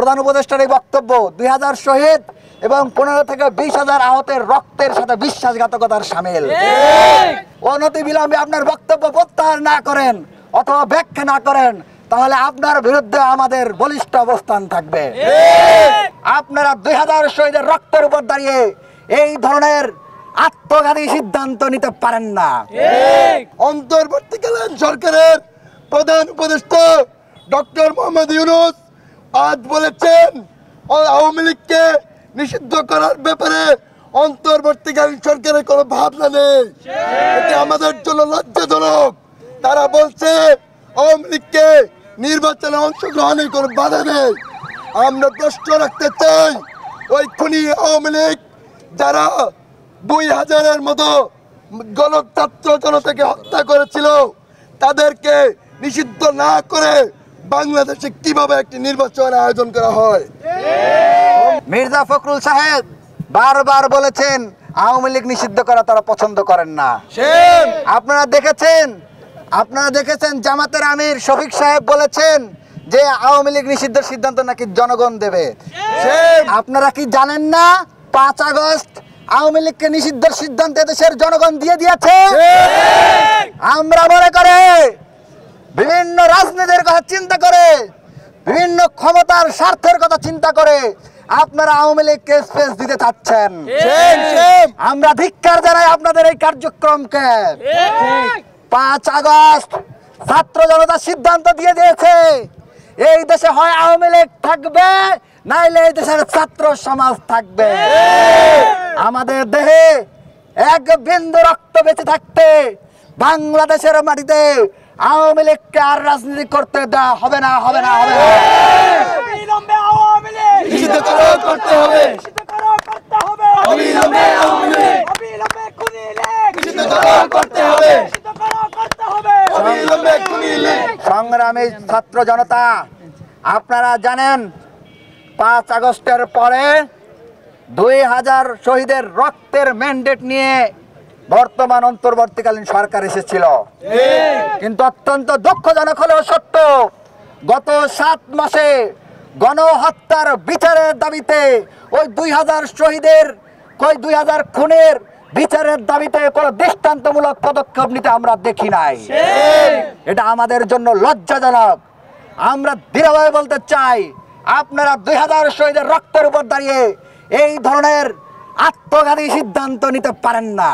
প্রধান উপদেষ্টার এই বক্তব্য 2000 শহীদ এবং 15 থেকে 20,000 আহতের রক্তের সাথে বিশ্বাসঘাতকতার শামিল। অনতি বিলম্বে আপনার বক্তব্য প্রত্যাহার না করেন অথবা ব্যাখ্যা না করেন, তাহলে আপনার বিরুদ্ধে আমাদের বলিষ্ঠ অবস্থান থাকবে। আপনারা 2000 শহীদের রক্তের উপর দাঁড়িয়ে এই ধরনের আত্মঘাতী সিদ্ধান্ত নিতে পারেন না। অন্তর্বর্তীকালীন সরকারের প্রধান উপদেষ্টা ডক্টর মোহাম্মদ ইউনূস আজ বলেছেন আওয়ামী লীগকে নিষিদ্ধ করার ব্যাপারে অন্তর্বর্তীকালীন সরকারের কোনো ভাবনা নেই। এটি আমাদের জন্য লজ্জাজনক। তারা বলছে আওয়ামী লীগকে নির্বাচনে অংশগ্রহণের কোনো বাধা নেই। আমরা প্রশ্ন রাখতে চাই, ওই খুনি আওয়ামী লীগ যারা 2000-এর মতো ছাত্র জনতাকে হত্যা করেছিল, তাদেরকে নিষিদ্ধ না করে বাংলাদেশে কিভাবে একটি নির্বাচন আয়োজন করা হয়? মির্জা ফখরুল সাহেব বারবার বলেছেন আওয়ামী লীগ নিষিদ্ধ করা তারা পছন্দ করেন না। আপনারা দেখেছেন জামাতের আমির শফিক সাহেব বলেছেন যে আওয়ামী লীগ নিষিদ্ধের সিদ্ধান্ত নাকি জনগণ দেবে। আপনারা কি জানেন না 5 আগস্ট আওয়ামী লীগকে নিষিদ্ধের সিদ্ধান্ত দেশের জনগণ দিয়ে দিয়েছে? আমরা মনে করে বিভিন্ন রাজনীতির কথা চিন্তা করে, বিভিন্ন ক্ষমতার স্বার্থের কথা চিন্তা করে আপনারা আওয়ামী লীগকে স্পেস দিতে চাচ্ছেন। আমরা ধিক্কার জানাই আপনাদের এই কার্যক্রমকে। 5 আগস্ট ছাত্র জনতা সিদ্ধান্ত দিয়ে দিয়েছে এই দেশে হয় আওয়ামী লীগ থাকবে, নাইলে এই দেশের ছাত্র সমাজ থাকবে। আমাদের দেহে এক বিন্দু রক্ত বেঁচে থাকতে বাংলাদেশের মাটিতে আওয়ামী লীগকে আর রাজনীতি করতে দেওয়া হবে না, হবে না, হবে না। সংগ্রামী ছাত্র জনতা, আপনারা জানেন 5 আগস্টের পরে 2000 শহীদের রক্তের ম্যান্ডেট নিয়ে বর্তমান অন্তর্বর্তীকালীন সরকার এসেছিল। কিন্তু অত্যন্ত দুঃখজনক হলেও সত্য, গত 7 মাসে গণহত্যার বিচারের দাবিতে ওই 2000 শহীদের 2000 খুনের বিচারের দাবিতে কোনো দৃষ্টান্তমূলক পদক্ষেপ নিতে আমরা দেখি নাই। এটা আমাদের জন্য লজ্জাজনক। আমরা দৃঢ়ভাবে বলতে চাই, আপনারা 2000 শহীদের রক্তের উপর দাঁড়িয়ে এই ধরনের আত্মঘাতী সিদ্ধান্ত নিতে পারেন না।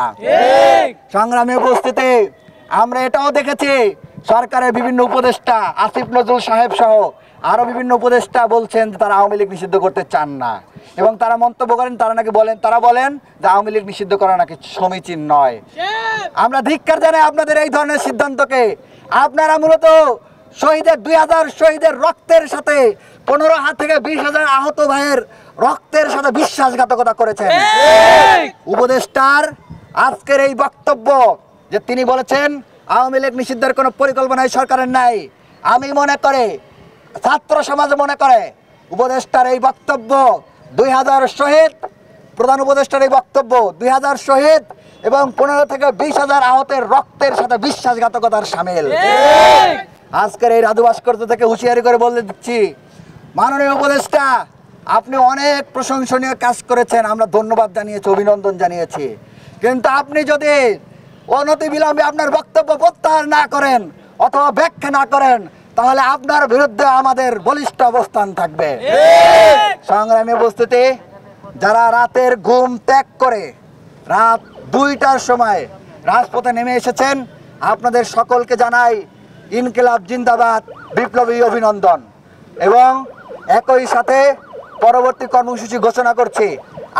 সংগ্রামী উপস্থিতি, আমরা এটাও দেখেছি সরকারের বিভিন্ন উপদেষ্টা আসিফ নজরুল সাহেব সহ আরো বিভিন্ন উপদেষ্টা বলছেন যে তারা আওয়ামী লীগ নিষিদ্ধ করতে চান না, এবং তারা মন্তব্য করেন, তারা বলেন যে আওয়ামী লীগ নিষিদ্ধ করা নাকি সমীচীন নয়। আমরা ধিক্কার জানাই আপনাদের এই ধরনের সিদ্ধান্তকে। আপনারা মূলত শহীদের 2000 শহীদের রক্তের সাথে 15 থেকে 20,000 আহত ভাইয়ের রক্তের সাথে বিশ্বাসঘাতকতা করেছেন। উপদেষ্টার আজকের এই বক্তব্য যে তিনি বলেছেন আওয়ামী লীগ নিষিদ্ধের কোনো পরিকল্পনা সরকারের নাই, আমি মনে করে ছাত্র সমাজ মনে করে উপদেষ্টার এই বক্তব্য 2000 শহীদ, প্রধান উপদেষ্টার এই বক্তব্য 2000 শহীদ এবং 15 থেকে 20,000 আহতের রক্তের সাথে বিশ্বাসঘাতকতার শামিল। আজকের এই রাজু ভাস্কর্য থেকে হুঁশিয়ারি করে বলে দিচ্ছি, মাননীয় উপদেষ্টা আপনি অনেক প্রশংসনীয় কাজ করেছেন, আমরা ধন্যবাদ জানিয়েছি, অভিনন্দন জানিয়েছি, কিন্তু আপনি যদি অনতি বিলম্বে আপনার বক্তব্য প্রত্যাহার না করেন অথবা ব্যাখ্যা না করেন, তাহলে আপনার বিরুদ্ধে আমাদের বলিষ্ঠ অবস্থান থাকবে। সংগ্রামী উপস্থিতি, যারা রাতের ঘুম ত্যাগ করে রাত 2টার সময় রাজপথে নেমে এসেছেন, আপনাদের সকলকে জানাই ইনকিলাব জিন্দাবাদ, বিপ্লবী অভিনন্দন। এবং একই সাথে পরবর্তী কর্মসূচি ঘোষণা করছি,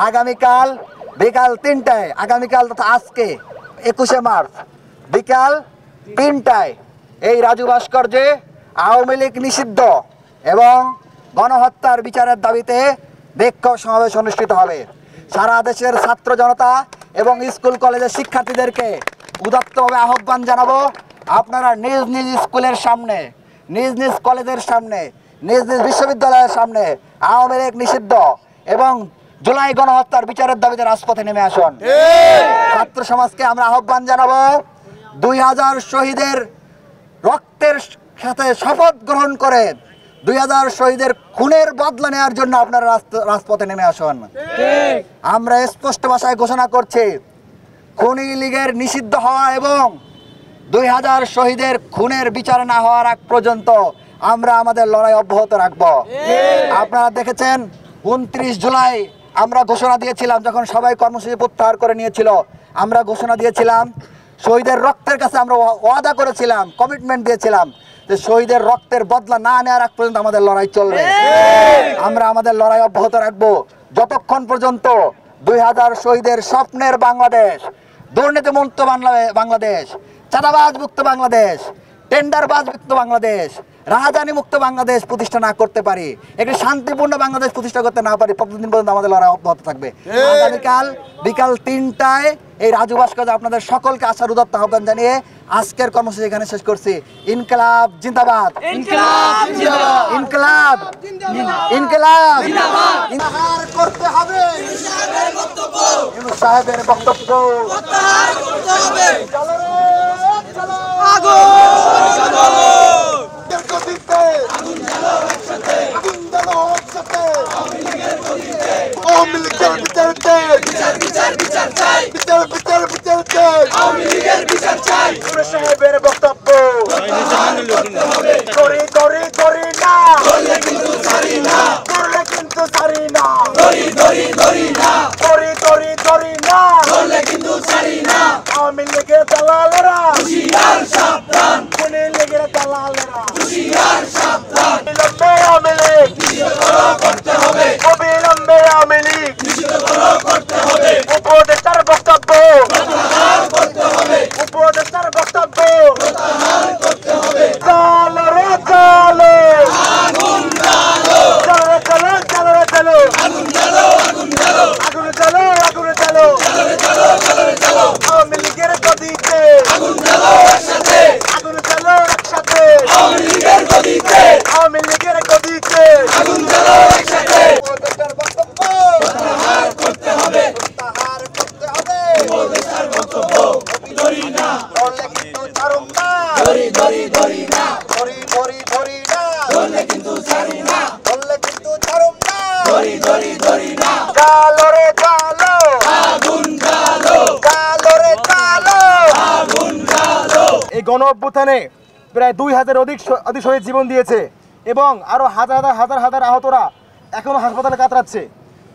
আগামীকাল বিকাল 3টায়, আগামীকাল তথা আজকে 21শে মার্চ বিকাল 3টায় এই রাজু ভাস্কর্যে আওয়ামী লীগ নিষিদ্ধ এবং গণহত্যার বিচারের দাবিতে বিক্ষোভ সমাবেশ অনুষ্ঠিত হবে। সারা দেশের ছাত্র জনতা এবং স্কুল কলেজের শিক্ষার্থীদেরকে উদাত্তভাবে আহ্বান জানাবো, আপনারা নিজ নিজ স্কুলের সামনে, নিজ নিজ কলেজের সামনে, নিজ নিজ বিশ্ববিদ্যালয়ের সামনে আওয়ামী লীগ নিষিদ্ধ এবং জুলাই গণহত্যার বিচারের দাবিতে রাজপথে নেমে আসুন। ছাত্র সমাজকে আমরা আহ্বান জানাবো, 2000 শহীদের রক্তের সাথে শপথ গ্রহণ করে 2000 শহীদের খুনের বদলা নেওয়ার জন্য আপনারা রাজপথে নেমে আসুন। আমরা স্পষ্ট ভাষায় ঘোষণা করছি, খুনি লীগের নিষিদ্ধ হওয়া এবং 2000 শহীদের খুনের বিচার না হওয়ার আগ পর্যন্ত আমরা আমাদের লড়াই অব্যাহত রাখব। আপনারা দেখেছেন 29 জুলাই আমরা ঘোষণা দিয়েছিলাম, যখন সবাই কর্মসূচি প্রত্যাহার করে নিয়েছিল, আমরা ঘোষণা দিয়েছিলাম, শহীদের রক্তের কাছে আমরা ওয়াদা করেছিলাম, কমিটমেন্ট দিয়েছিলাম যে শহীদের রক্তের বদলা না নেওয়ার আগ পর্যন্ত আমাদের লড়াই চলবে। আমরা আমাদের লড়াই অব্যাহত রাখবো যতক্ষণ পর্যন্ত 2000 শহীদের স্বপ্নের বাংলাদেশ, দুর্নীতিমুক্ত বাংলাদেশ, চাঁদাবাজ মুক্ত বাংলাদেশ, টেন্ডারবাজ মুক্ত বাংলাদেশ, রাজধানী মুক্ত বাংলাদেশ প্রতিষ্ঠা না করতে পারি, একটি শান্তিপূর্ণ বাংলাদেশ প্রতিষ্ঠা করতে না পারি, ততদিন পর্যন্ত আমাদের লড়াই অব্যাহত থাকবে। আগামীকাল বিকাল 3টায় এই রাজু ভাস্কর্যে আপনাদের সকলকে আসার উদাত্ত আহ্বান জানিয়ে আজকের কর্মসূচি এখানে শেষ করছি। ইনকলাব জিন্দাবাদ, ইনকলাব জিন্দাবাদ, ইনকলাব ইনকলাব জিন্দাবাদ করতে হবে। ইউনূস সাহেবের বক্তব্য প্রত্যাহার করতে হবে। চলো রে চলো, আগুন জ্বালো, গতিতে আগুন জ্বালো, একসাথে আগুন জ্বালো, একসাথে আওয়ামী লীগের গতিতে, আওয়ামী লীগের বিচারতে বিচার বিচার বিচার চাই, বিচার বিচার বিচার চাই, আওয়ামী লীগের বিচার চাই। ইউনূস সাহেবের বক্তব্য করতে হবে। করি করি করি না, করলে কিন্তু ছাড়ি না, করলে কিন্তু ছাড়ি না, ধরি ধরি ধরি না, করি করি করি না, করলে কিন্তু ছাড়ি না। আওয়ামী লীগের দালালেরা হুঁশিয়ার সাবধান, খুনি লীগের দালালেরা হুঁশিয়ার সাবধান। অবিলম্বে আওয়ামী লীগ নিষিদ্ধ করতে হবে, অবিলম্বে আওয়ামী লীগ নিষিদ্ধ করতে হবে। উপদেষ্টার বক্তব্য প্রত্যাহার করতে হবে, উপদেষ্টার বক্তব্য প্রত্যাহার করতে হবে। চলো রে চলো, আগুন জ্বালো, চলো চলো চলো রে চলো, আগুন জ্বালো, আগুন জ্বালো, আগুন জ্বালো, আগুন জ্বালো, চলো রে চলো, চলো রে চলো। আওয়ামী লীগের গদিতে আগুন জ্বালো, একসাথে আগুন জ্বালো, একসাথে আওয়ামী লীগের গদিতে, আওয়ামী লীগের গদিতে আগুন জ্বালো, একসাথে। উপদেষ্টার বক্তব্য প্রত্যাহার করতে হবে, প্রত্যাহার করতে হবে। উপদেষ্টার বক্তব্য ধরি না, ধরলে কিন্তু ছাড়ুম না, ধরি ধরি ধরি না, ধরি ধরি ধরি না, ধরলে কিন্তু ছাড়ি না, ধরলে কিন্তু ছাড়ুম না, ধরি ধরি ধরি না। জ্বালো রে জ্বালো, আগুন জ্বালো, জ্বালো রে জ্বালো, আগুন জ্বালো। এই গণ অভ্যুত্থানে প্রায় 2000 অধিক শহীদ জীবন দিয়েছে এবং আরো হাজার হাজার হাজার হাজার আহতরা এখনো হাসপাতালে কাতরাচ্ছে।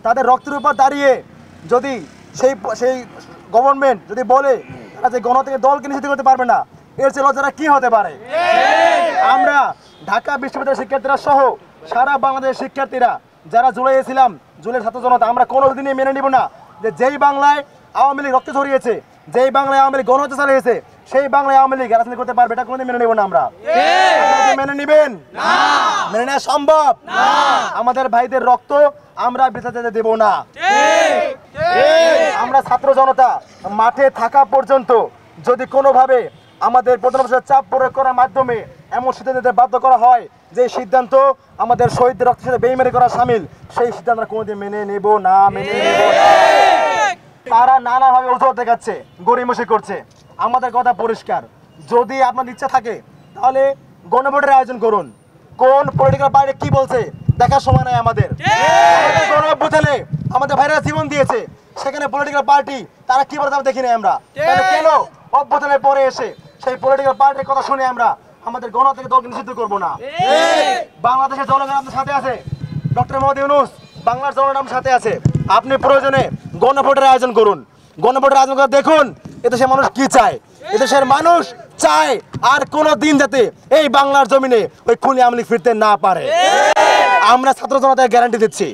তাদের রক্তের উপর দাঁড়িয়ে যদি সেই গভর্নমেন্ট যদি বলে তারা যে গণ থেকে দলকে নিষিদ্ধ করতে পারবে না, এর চেয়ে লজ্জাটা কি হতে পারে? আমরা ঢাকা বিশ্ববিদ্যালয়ের শিক্ষার্থীরা সহ সারা বাংলাদেশের শিক্ষার্থীরা যারা জুলাই ছিলাম, জুলাই ছাত্র জনতা, আমরা কোনোদিনই মেনে নিব না যে যেই বাংলায় আওয়ামী লীগ রক্ত ঝরিয়েছে, যেই বাংলায় আওয়ামী লীগ গণহত্যা চালিয়েছে, সেই বাংলায় আওয়ামী লীগ রাজনীতি করতে পারবে, এটা কোনোদিন মেনে নিব না আমরা। মেনে নিবেন? মেনে নেওয়া সম্ভব? আমাদের ভাইদের রক্ত আমরা বৃথা যেতে দেব না। আমরা ছাত্র জনতা মাঠে থাকা পর্যন্ত যদি কোনোভাবে আমাদের প্রধানমন্ত্রীর চাপ প্রয়োগ করার মাধ্যমে এমন সিদ্ধান্ত বাধ্য করা হয় যে সিদ্ধান্ত আমাদের শহীদদের রক্তের সাথে বেইমানি করা শামিল, সেই সিদ্ধান্ত আমরা কোনোদিন মেনে নেব না, মেনে নেব না। তারা নানাভাবে অজুহাত দেখাচ্ছে, গড়িমসি করছে। আমাদের কথা পরিষ্কার, যদি আপনার ইচ্ছা থাকে তাহলে গণভোটের আয়োজন করুন। কোন পলিটিক্যাল পার্টি কি বলছে দেখার সময় নাই আমাদের। গণ অভ্যুত্থানে আমাদের ভাইরা জীবন দিয়েছে, সেখানে পলিটিক্যাল পার্টি তারা কি বলে তা দেখি নাই আমরা। তাহলে কেন অভ্যুত্থানের পরে এসে সেই পলিটিক্যাল পার্টির কথা শুনে আমরা আমাদের গণ থেকে দলকে নিষিদ্ধ করবো না? বাংলাদেশের জনগণ আপনার সাথে আছে, ডক্টর মোহাম্মদ ইউনূস বাংলার জনগণ আপনার সাথে আছে। আপনি প্রয়োজনে গণভোটের আয়োজন করুন, গণভোটের আয়োজন করে দেখুন এদেশের মানুষ কি চায়। এদেশের মানুষ চায় আর কোনো দিন যাতে এই বাংলার জমিনে ওই খুনি আওয়ামী লীগ ফিরতে না পারে। আমরা ছাত্র জনতাকে গ্যারান্টি দিচ্ছি।